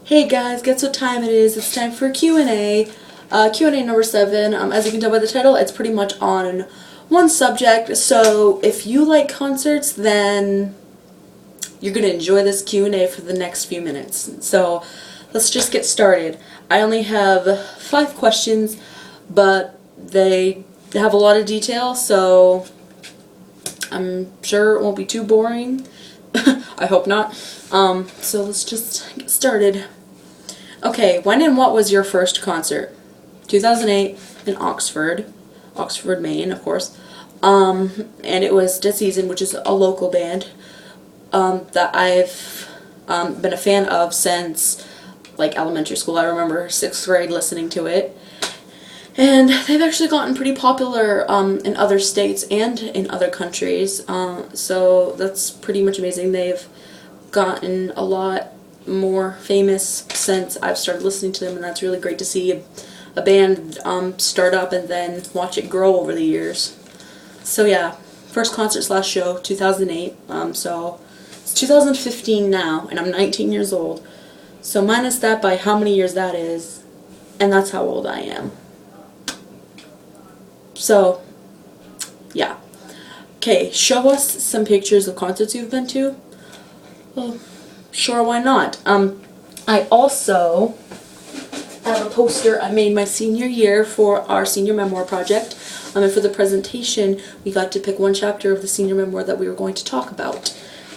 Hey guys, guess what time it is? It's time for Q&A. Q&A number 7. As you can tell by the title, it's pretty much on one subject. So if you like concerts, then you're going to enjoy this Q&A for the next few minutes. So let's just get started. I only have 5 questions, but they have a lot of detail, so I'm sure it won't be too boring. I hope not. So let's just get started. Okay, when and what was your first concert? 2008 in Oxford, Maine, of course. And it was Dead Season, which is a local band that I've been a fan of since like elementary school. I remember 6th grade listening to it. And they've actually gotten pretty popular in other states and in other countries. So that's pretty much amazing. They've gotten a lot more famous since I've started listening to them, and that's really great to see a band start up and then watch it grow over the years. So yeah, first concert / show, 2008. So it's 2015 now, and I'm 19 years old. So minus that by how many years that is, and that's how old I am. So, yeah. Okay, show us some pictures of concerts you've been to. Well, sure, why not? I also have a poster I made my senior year for our senior memoir project. And for the presentation, we got to pick one chapter of the senior memoir that we were going to talk about.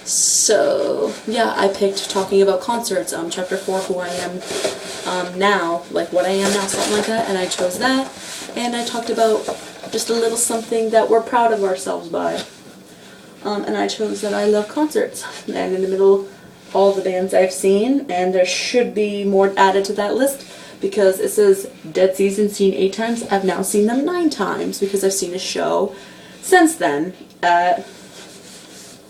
So, yeah, I picked talking about concerts, chapter 4, who I am now, like what I am now, something like that, and I chose that. And I talked about just a little something that we're proud of ourselves by. And I chose that I love concerts. And in the middle, all the bands I've seen, and there should be more added to that list because it says Dead Season seen 8 times. I've now seen them 9 times because I've seen a show since then at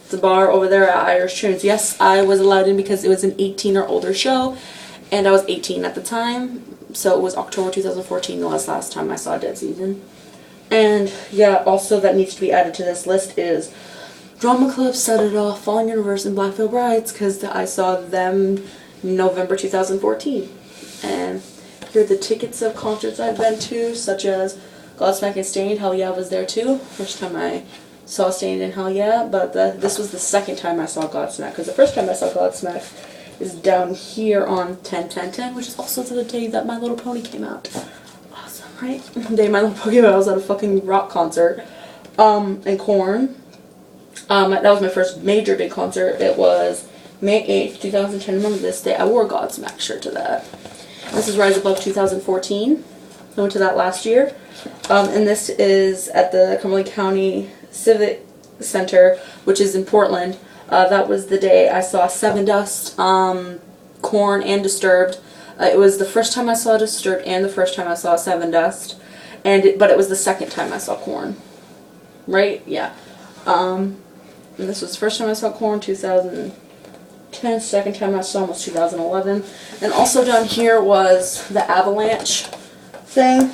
the bar over there at Irish Tunes. Yes, I was allowed in because it was an 18 or older show, and I was 18 at the time, so it was October 2014 the last time I saw Dead Season. And yeah, also that needs to be added to this list is Drama Club, Set It Off, Falling Universe, and Black Veil Brides, because I saw them in November 2014. And here are the tickets of concerts I've been to, such as Godsmack and Stained. Hell Yeah was there too. First time I saw Stained and Hell Yeah, but this was the second time I saw Godsmack, because the first time I saw Godsmack is down here on 10/10/10, which is also the day that My Little Pony came out. Awesome, right? The day My Little Pony came out, I was at a fucking rock concert. And Korn. That was my first major big concert. It was May 8th, 2010. I remember this day. I wore a Godsmack shirt to that. This is Rise Above 2014. I went to that last year. And this is at the Cumberland County Civic Center, which is in Portland. That was the day I saw Seven Dust, Korn, and Disturbed. It was the first time I saw Disturbed and the first time I saw Seven Dust. But it was the second time I saw Korn. Right? Yeah. And this was the first time I saw Korn, 2010. Second time I saw them was 2011. And also down here was the Avalanche thing.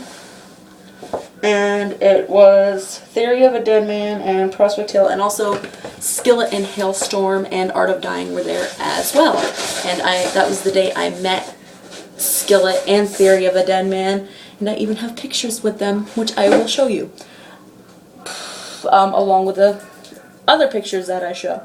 And it was Theory of a Dead Man and Prospect Hill, and also Skillet and Hailstorm and Art of Dying were there as well. And that was the day I met Skillet and Theory of a Dead Man, and I even have pictures with them, which I will show you, along with the other pictures that I show.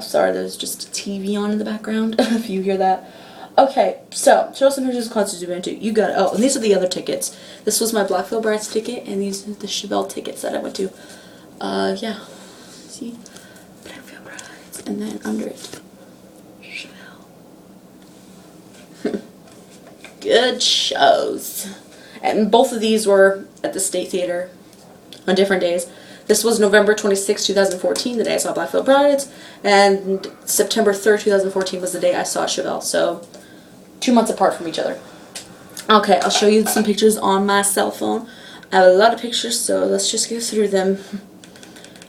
Sorry, there's just a TV on in the background, if you hear that. Okay, so, show some pictures of concerts you've been to. You got it. Oh, and these are the other tickets. This was my Black Veil Brides ticket, and these are the Chevelle tickets that I went to. Yeah. See? Black Veil Brides. And then under it, Chevelle. Good shows. And both of these were at the State Theater on different days. This was November 26, 2014, the day I saw Black Veil Brides, and September 3rd, 2014 was the day I saw Chevelle, so 2 months apart from each other. Okay, I'll show you some pictures on my cell phone. I have a lot of pictures, so let's just get through them.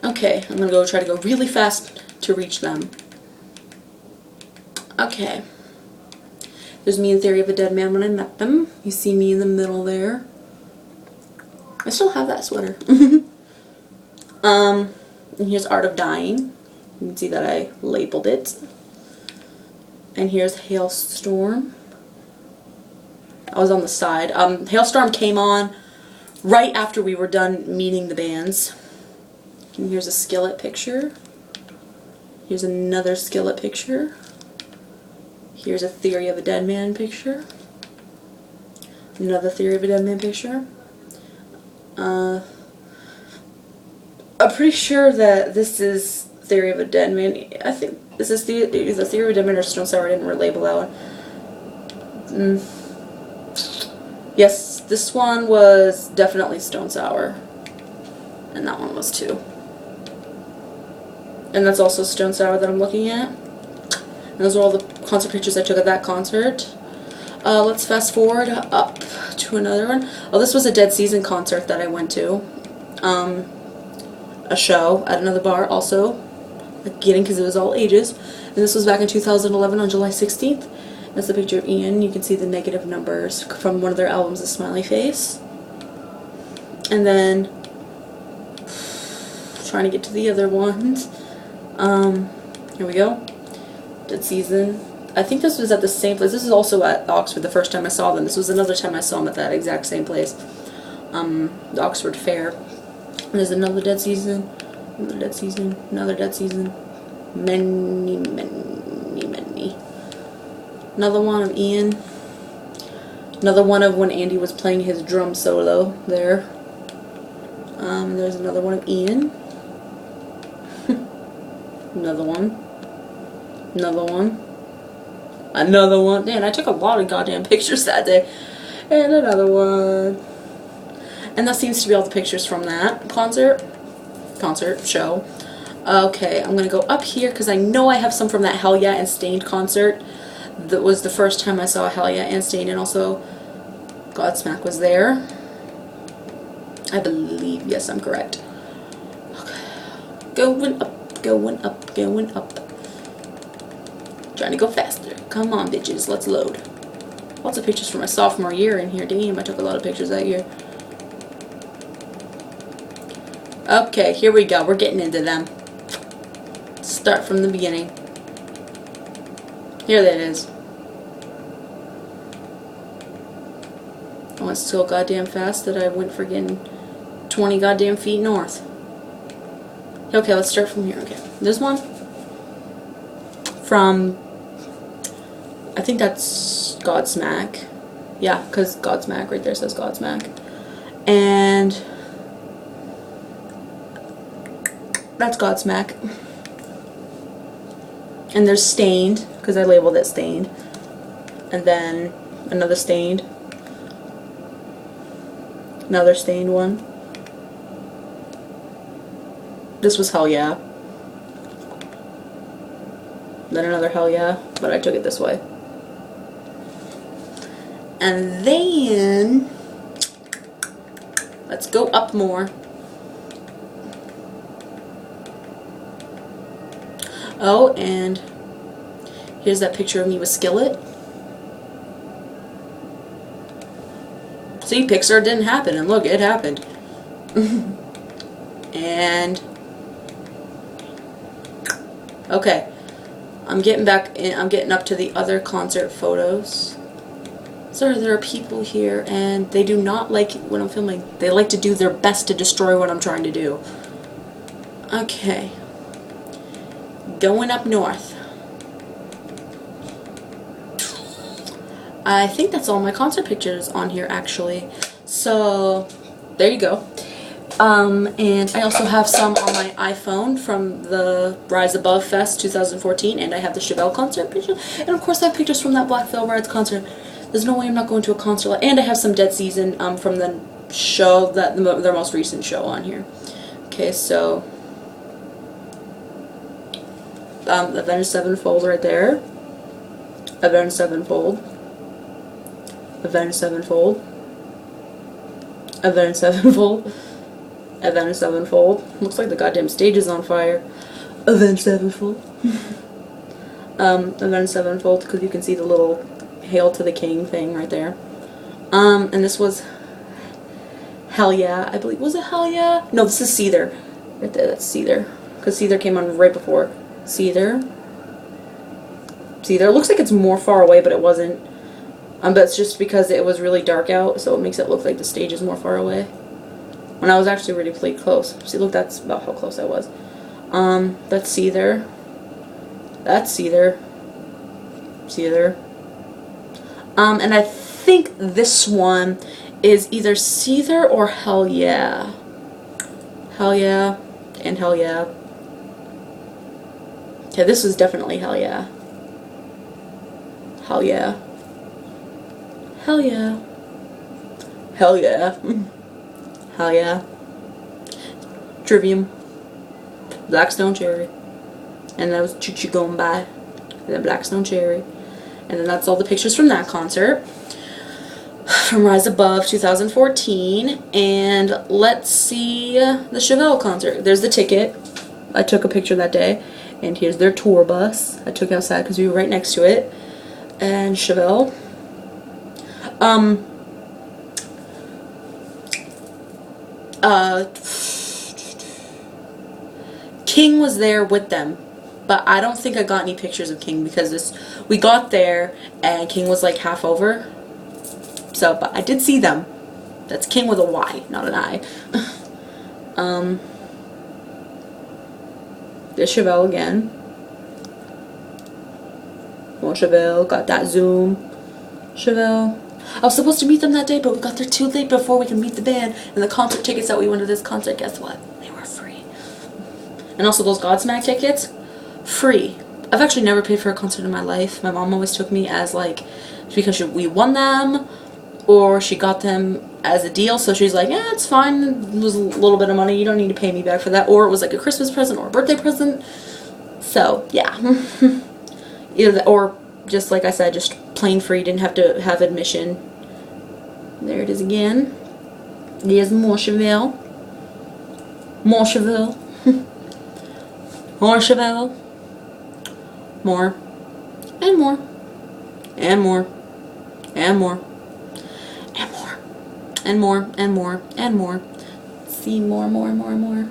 Okay, I'm going to try to go really fast to reach them. Okay. There's me in Theory of a Dead Man when I met them. You see me in the middle there. I still have that sweater. And here's Art of Dying. You can see that I labeled it. And here's Hailstorm. I was on the side. Hailstorm came on right after we were done meeting the bands. And here's a Skillet picture. Here's another Skillet picture. Here's a Theory of a Dead Man picture. Another Theory of a Dead Man picture. I'm pretty sure that this is Theory of a Dead Man. I think this is either Theory of a Dead Man or Stone Sour. I didn't relabel that one. Yes, this one was definitely Stone Sour. And that one was too. And that's also Stone Sour that I'm looking at. And those are all the concert pictures I took at that concert. Let's fast forward up to another one. Oh, this was a Dead Season concert that I went to. A show at another bar also. Again, because it was all ages. And this was back in 2011 on July 16th. That's a picture of Ian. You can see the negative numbers from one of their albums, The Smiley Face. And then, trying to get to the other ones. Here we go. Dead Season. I think this was at the same place. This is also at Oxford the first time I saw them. This was another time I saw them at that exact same place. The Oxford Fair. And there's another Dead Season. Another Dead Season. Another Dead Season. Many. Another one of Ian. Another one of when Andy was playing his drum solo there. There's another one of Ian. Another one. Another one. Another one. Man, I took a lot of goddamn pictures that day. And another one. And that seems to be all the pictures from that concert show. Okay, I'm gonna go up here because I know I have some from that Hell Yeah and Stained concert. That was the first time I saw Hell Yeah and Stained, and also Godsmack was there. I believe, yes, I'm correct. Okay. Going up, going up, going up. Trying to go faster. Come on, bitches, let's load. Lots of pictures from my sophomore year in here. Damn, I took a lot of pictures that year. Okay, here we go. We're getting into them. Start from the beginning. Here that is. I went so goddamn fast that I went friggin' 20 goddamn feet north. Okay, let's start from here. Okay, this one from, I think that's Godsmack. Yeah, because Godsmack right there says Godsmack. And that's Godsmack. And there's Stained, because I labeled it Stained. And then another Stained. Another Stained one. This was Hell Yeah. Then another Hell Yeah, but I took it this way. And then let's go up more. Oh, and here's that picture of me with Skillet. See, Pixar didn't happen, and look, it happened. And okay, I'm getting back in. I'm getting up to the other concert photos. So there are people here, and they do not like when I'm filming. They like to do their best to destroy what I'm trying to do. Okay. Going up north. I think that's all my concert pictures on here, actually. So, there you go. And I also have some on my iPhone from the Rise Above Fest 2014, and I have the Chevelle concert picture. And of course I have pictures from that Black Veil Brides concert. There's no way I'm not going to a concert. And I have some Dead Season from the show, their most recent show on here. Okay, so Avenged Sevenfold right there. Avenged Sevenfold. Avenged Sevenfold. Avenged Sevenfold. Avenged Sevenfold. Looks like the goddamn stage is on fire. Avenged Sevenfold. Avenged Sevenfold, because you can see the little Hail to the King thing right there. And this was Hell Yeah, I believe. Was it Hell Yeah? No, this is Seether. Right there, that's Seether. Because Seether came on right before. Seether. See there? It looks like it's more far away, but it wasn't. But it's just because it was really dark out, so it makes it look like the stage is more far away. When I was actually really pretty close. See, look, that's about how close I was. That's Seether. That's Seether. Seether. And I think this one is either Seether or Hell Yeah. Hell Yeah and Hell Yeah. Okay, this was definitely Hell Yeah. Hell Yeah. Hell yeah. Hell yeah. Hell yeah. Trivium. Blackstone Cherry. And that was Choo Choo Going By. And then Blackstone Cherry. And then that's all the pictures from that concert. From Rise Above 2014. And let's see the Chevelle concert. There's the ticket. I took a picture that day. And here's their tour bus. I took outside because we were right next to it. And Chevelle. King was there with them, but I don't think I got any pictures of King because we got there and King was like half over. So, but I did see them. That's King with a Y, not an I. There's Chevelle again. More Chevelle, got that zoom. Chevelle. I was supposed to meet them that day, but we got there too late before we could meet the band. And the concert tickets that we went to this concert, guess what? They were free. And also those Godsmack tickets, free. I've actually never paid for a concert in my life. My mom always took me as like, because we won them, or she got them as a deal. So she's like, yeah, it's fine. It was a little bit of money. You don't need to pay me back for that. Or it was like a Christmas present or a birthday present. So yeah, either that, or just like I said, just plain free, didn't have to have admission. There it is again. There's more Chevelle. More Chevelle. More Chevelle. More. And more. And more. And more. And more. And more. And more. And more. See more, more, more, more.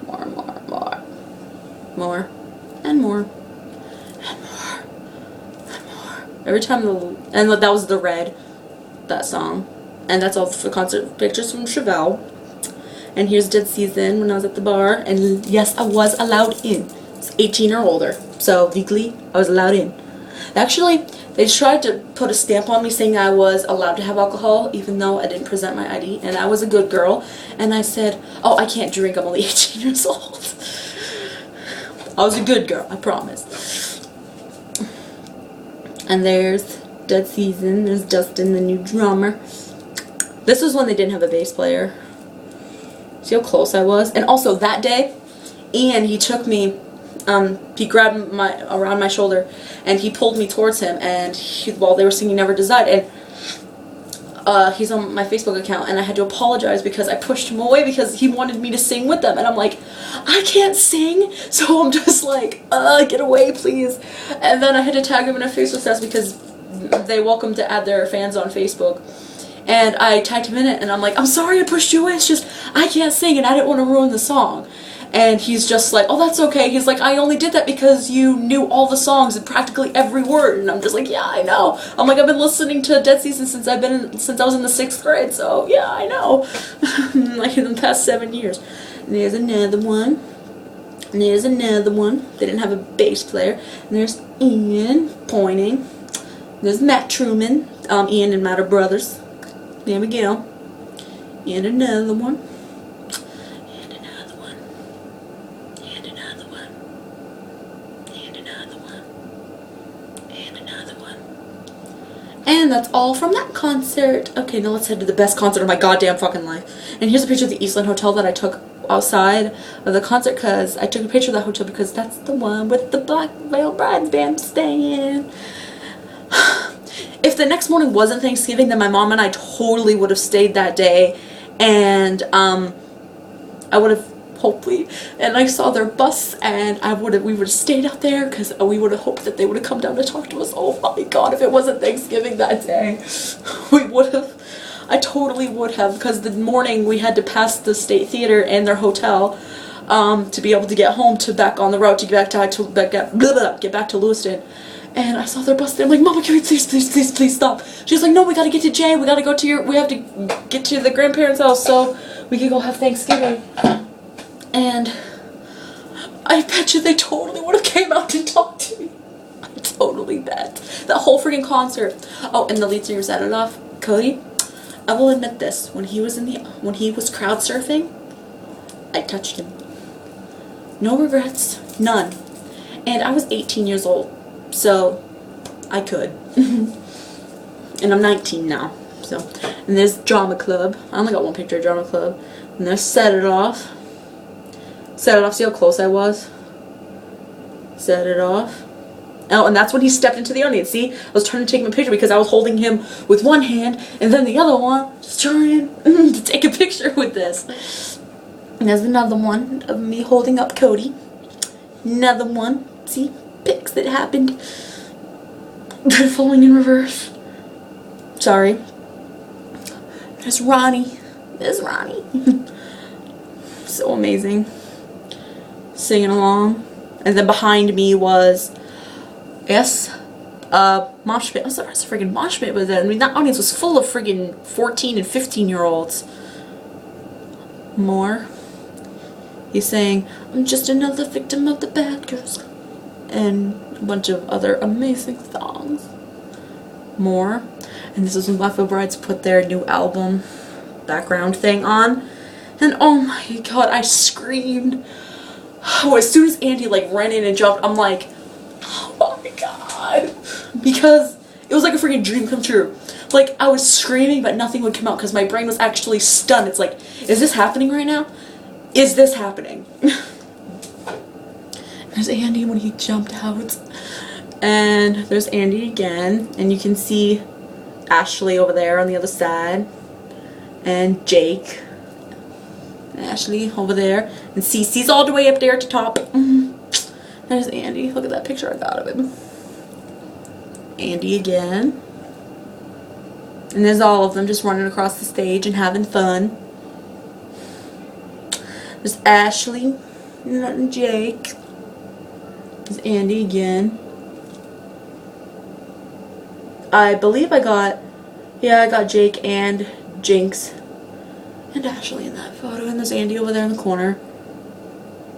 More, more, more. More. And more. Every time and that was the Red, that song. And that's all the concert pictures from Chevelle. And here's Dead Season when I was at the bar. And yes, I was allowed in. It's 18 or older. So legally, I was allowed in. Actually, they tried to put a stamp on me saying I was allowed to have alcohol, even though I didn't present my ID. And I was a good girl. And I said, oh, I can't drink. I'm only 18 years old. I was a good girl, I promise. And there's Dead Season. There's Dustin, the new drummer. This was when they didn't have a bass player. See how close I was? And also that day, Ian, he took me, he grabbed around my shoulder and he pulled me towards him, and while they were singing Never Decide, and he's on my Facebook account, and I had to apologize because I pushed him away because he wanted me to sing with them, and I'm like, I can't sing, so I'm just like, get away please. And then I had to tag him in a Facebook status because they welcome to add their fans on Facebook, and I tagged him in it, and I'm like, I'm sorry I pushed you away, it's just I can't sing and I didn't want to ruin the song. And he's just like, oh, that's okay. He's like, I only did that because you knew all the songs and practically every word. And I'm just like, yeah, I know. I'm like, I've been listening to Dead Season since I was in the 6th grade. So yeah, I know. Like in the past 7 years. And there's another one. And there's another one. They didn't have a bass player. And there's Ian pointing. There's Matt Truman. Ian and Matt are brothers. There we go. And another one. And that's all from that concert. Okay, now let's head to the best concert of my goddamn fucking life. And here's a picture of the Eastland Hotel that I took outside of the concert, because I took a picture of that hotel because that's the one with the Black Veil Brides band staying. If the next morning wasn't Thanksgiving, then my mom and I totally would have stayed that day. And I would have hopefully, and I saw their bus, and we would have stayed out there because we would have hoped that they would have come down to talk to us. Oh my god, if it wasn't Thanksgiving that day, we would have, I totally would have, because the morning we had to pass the State Theater and their hotel to be able to get home, to back on the road to get back to Lewiston. And I saw their bus there. I'm like, Mama, can we please stop? She's like, no, we gotta get to Jay. We have to get to the grandparents' house so we can go have Thanksgiving. And I bet you they totally would have came out to talk to me. I totally bet. That whole freaking concert. Oh, and the lead singer set it off, Cody. I will admit this, when he was crowd surfing, I touched him. No regrets, none. And I was 18 years old, so I could. And I'm 19 now, so. And there's Drama Club. I only got one picture of Drama Club. And there's Set It Off. Set It Off, see how close I was? Set It Off. Oh, and that's when he stepped into the audience. See, I was trying to take my picture because I was holding him with one hand and then the other one just trying to take a picture with this. And there's another one of me holding up Cody. Another one. See, pics that happened. They're falling in reverse. Sorry. There's Ronnie. There's Ronnie. So amazing. Singing along. And then behind me was, yes, mosh pit. I was surprised a friggin' mosh pit was there. I mean, that audience was full of friggin' 14 and 15-year-olds. More. He's saying, I'm just another victim of the bad girls. And a bunch of other amazing songs. More. And this is when Buffalo Brides put their new album background thing on. And oh my god, I screamed. Oh, as soon as Andy like ran in and jumped, I'm like, oh my god. Because it was like a freaking dream come true. Like, I was screaming, but nothing would come out because my brain was actually stunned. It's like, is this happening right now? Is this happening? There's Andy when he jumped out. And there's Andy again. And you can see Ashley over there on the other side. And Jake. And Ashley over there. And Cece's all the way up there at the top. There's Andy. Look at that picture I got of him. Andy again. And there's all of them just running across the stage and having fun. There's Ashley and Jake. There's Andy again. I believe I got Jake and Jinx and Ashley in that photo. And there's Andy over there in the corner.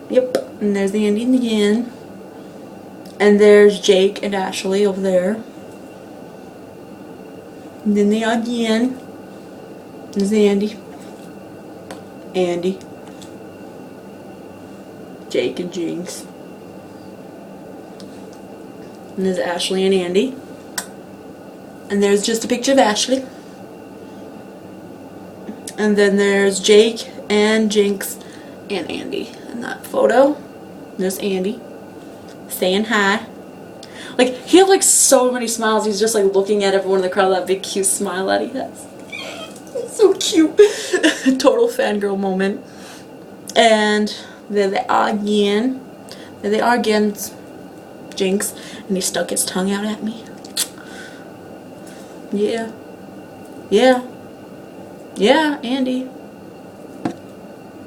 Yep. And there's the Andy again. And there's Jake and Ashley over there. And then they again. There's Andy. Andy. Jake and Jinx. And there's Ashley and Andy. And there's just a picture of Ashley. And then there's Jake and Jinx and Andy in that photo. There's Andy saying hi. Like, he had like so many smiles. He's just like looking at everyone in the crowd, that big cute smile that he has. It's so cute. Total fangirl moment. And there they are again. There they are again. It's Jinx. And he stuck his tongue out at me. Yeah. Yeah. Yeah, Andy.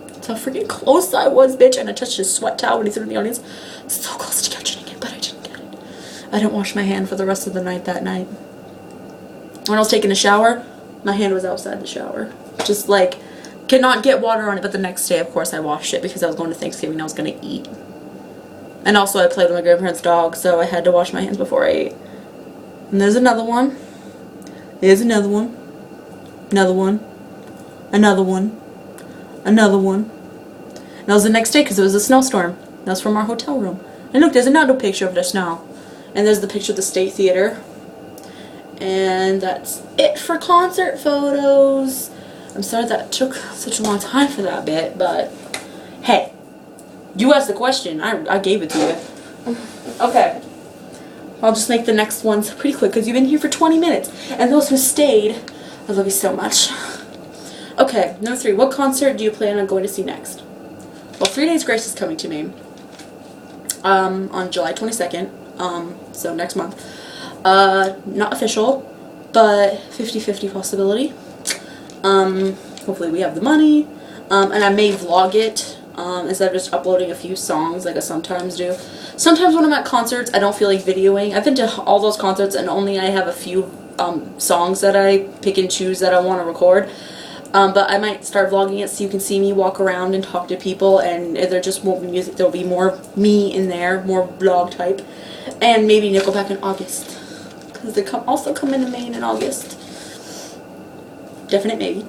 That's how freaking close I was, bitch. And I touched his sweat towel when he threw it in the audience. So close to catching it, but I didn't get it. I didn't wash my hand for the rest of the night that night. When I was taking a shower, my hand was outside the shower. Just like, cannot get water on it. But the next day, of course, I washed it because I was going to Thanksgiving and I was going to eat. And also I played with my grandparents' dog, so I had to wash my hands before I ate. And there's another one. There's another one. Another one. Another one. Another one. And that was the next day because it was a snowstorm. That was from our hotel room. And look, there's another picture of the snow. And there's the picture of the State Theater. And that's it for concert photos. I'm sorry that took such a long time for that bit, but hey, you asked the question. I gave it to you. Okay. I'll just make the next ones pretty quick because you've been here for 20 minutes. And those who stayed, I love you so much. Okay, number 3. What concert do you plan on going to see next? Well, 3 Days Grace is coming to me on July 22nd, so next month. Not official, but 50-50 possibility. Hopefully we have the money, and I may vlog it instead of just uploading a few songs like I sometimes do. Sometimes when I'm at concerts, I don't feel like videoing. I've been to all those concerts and only I have a few songs that I pick and choose that I want to record. But I might start vlogging it so you can see me walk around and talk to people, and if there just won't be music, there'll be more me in there, more vlog type. And maybe Nickelback in August, because they also come into Maine in August. Definite maybe.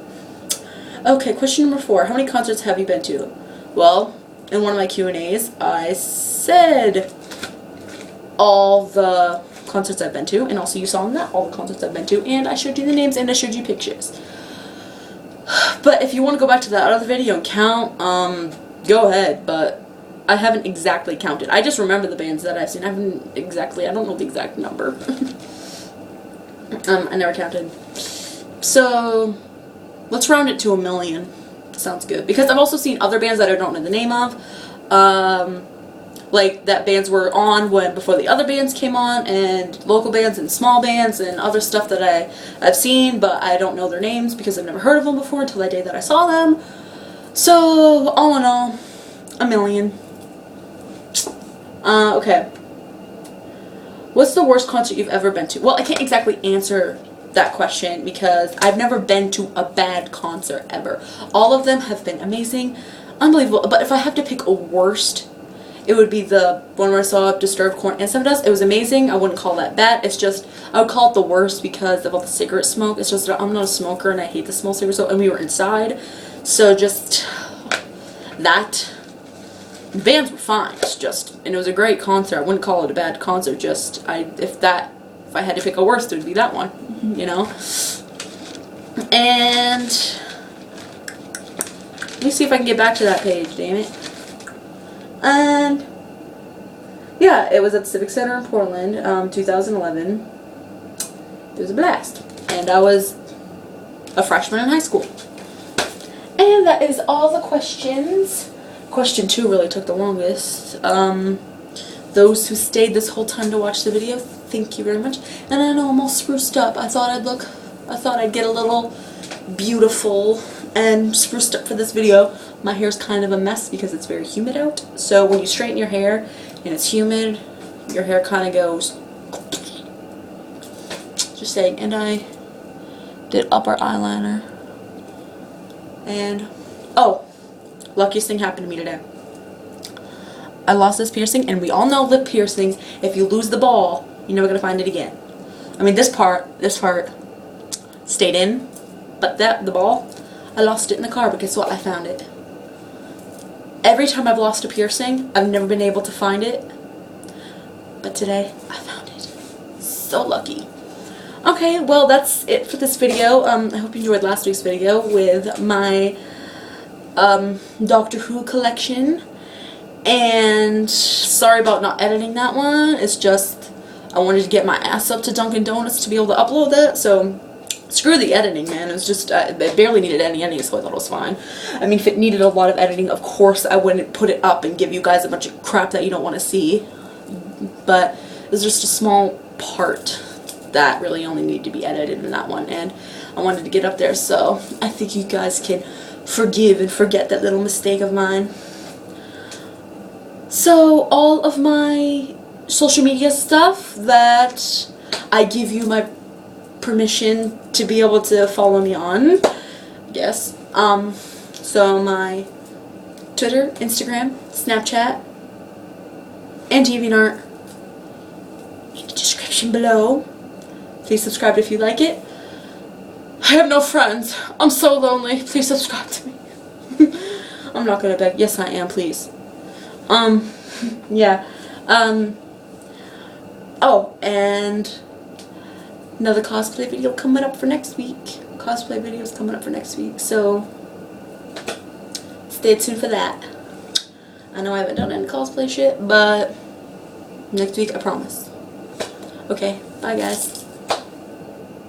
Okay, question number 4. How many concerts have you been to? Well, in one of my Q&As, I said all the concerts I've been to, and also you saw in that all the concerts I've been to, and I showed you the names and I showed you pictures. But if you want to go back to that other video and count, go ahead, but I haven't exactly counted. I just remember the bands that I've seen. I don't know the exact number. I never counted. So, let's round it to 1 million. Sounds good. Because I've also seen other bands that I don't know the name of. Like, that bands were on before the other bands came on, and local bands and small bands and other stuff that I've seen, but I don't know their names because I've never heard of them before until that day that I saw them. So, all in all, 1 million. Okay. What's the worst concert you've ever been to? Well, I can't exactly answer that question because I've never been to a bad concert ever. All of them have been amazing, unbelievable, but if I have to pick a worst, it would be the one where I saw Disturbed, Korn, and Seven Dust. It was amazing. I wouldn't call that bad. It's just, I would call it the worst because of all the cigarette smoke. It's just that I'm not a smoker and I hate the smell of cigarette smoke, and we were inside. So just that. The bands were fine. It's just, and it was a great concert. I wouldn't call it a bad concert. Just, if I had to pick a worst, it would be that one, you know? And let me see if I can get back to that page, damn it. And yeah, it was at the Civic Center in Portland, 2011. It was a blast. And I was a freshman in high school. And that is all the questions. Question 2 really took the longest. Those who stayed this whole time to watch the video, thank you very much. And I know I'm all spruced up. I thought I'd get a little beautiful and spruced up for this video. My hair's kind of a mess because it's very humid out. So when you straighten your hair and it's humid, your hair kind of goes. Just saying. And I did upper eyeliner. And, oh, luckiest thing happened to me today. I lost this piercing, and we all know lip piercings, if you lose the ball, you're never going to find it again. I mean, this part stayed in, but the ball, I lost it in the car, but guess what? I found it. Every time I've lost a piercing, I've never been able to find it, but today, I found it. So lucky. Okay, well, that's it for this video. I hope you enjoyed last week's video with my Doctor Who collection. And sorry about not editing that one. It's just I wanted to get my ass up to Dunkin' Donuts to be able to upload that. So screw the editing, man. It was just it barely needed any editing, so I thought it was fine. I mean, if it needed a lot of editing, of course I wouldn't put it up and give you guys a bunch of crap that you don't want to see. But it was just a small part that really only needed to be edited in that one, and I wanted to get up there, so I think you guys can forgive and forget that little mistake of mine. So all of my social media stuff that I give you my permission to be able to follow me on, yes. So my Twitter, Instagram, Snapchat, and Deviantart in the description below. Please subscribe if you like it. I have no friends. I'm so lonely. Please subscribe to me. I'm not gonna beg. Yes, I am. Please. Yeah. Oh, and another cosplay video coming up for next week. Cosplay videos coming up for next week. So stay tuned for that. I know I haven't done any cosplay shit, but next week I promise. Okay. Bye, guys.